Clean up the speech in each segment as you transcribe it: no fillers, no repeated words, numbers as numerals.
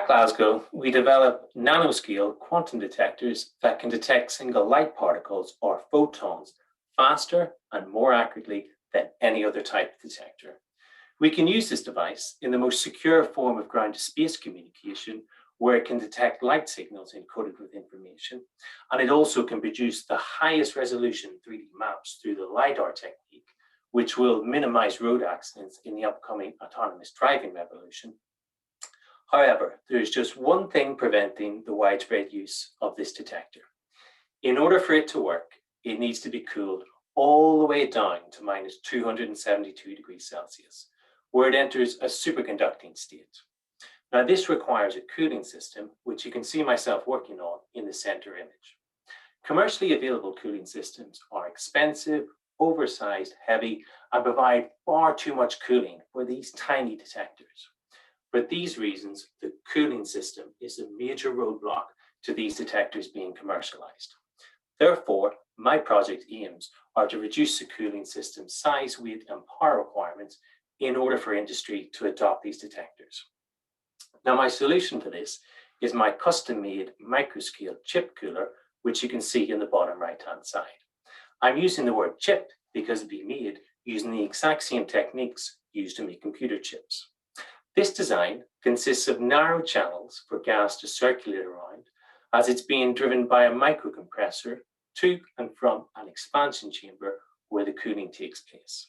At Glasgow, we develop nanoscale quantum detectors that can detect single light particles or photons faster and more accurately than any other type of detector. We can use this device in the most secure form of ground-to-space communication, where it can detect light signals encoded with information, and it also can produce the highest resolution 3D maps through the LiDAR technique, which will minimize road accidents in the upcoming autonomous driving revolution. However, there is just one thing preventing the widespread use of this detector. In order for it to work, it needs to be cooled all the way down to minus 272 degrees Celsius, where it enters a superconducting state. Now, this requires a cooling system, which you can see myself working on in the center image. Commercially available cooling systems are expensive, oversized, heavy, and provide far too much cooling for these tiny detectors. For these reasons, the cooling system is a major roadblock to these detectors being commercialized. Therefore, my project aims are to reduce the cooling system's size, weight, and power requirements in order for industry to adopt these detectors. Now, my solution for this is my custom-made microscale chip cooler, which you can see in the bottom right-hand side. I'm using the word chip because it'll be made using the exact same techniques used to make computer chips. This design consists of narrow channels for gas to circulate around, as it's being driven by a microcompressor to and from an expansion chamber where the cooling takes place.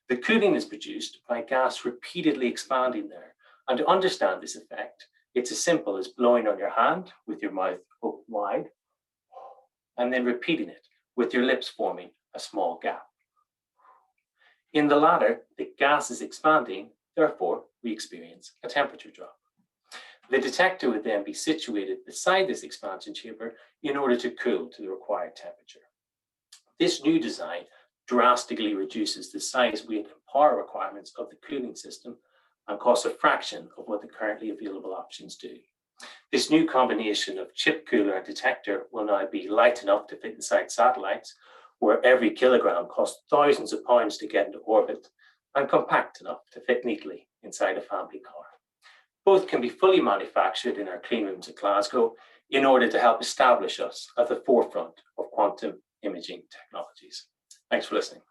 The cooling is produced by gas repeatedly expanding there, and to understand this effect, it's as simple as blowing on your hand with your mouth open wide, and then repeating it with your lips forming a small gap. In the latter, the gas is expanding, therefore we experience a temperature drop. The detector would then be situated beside this expansion chamber in order to cool to the required temperature. This new design drastically reduces the size, weight, and power requirements of the cooling system and costs a fraction of what the currently available options do. This new combination of chip cooler and detector will now be light enough to fit inside satellites, where every kilogram costs thousands of pounds to get into orbit, and compact enough to fit neatly inside a family car. Both can be fully manufactured in our clean rooms at Glasgow in order to help establish us at the forefront of quantum imaging technologies. Thanks for listening.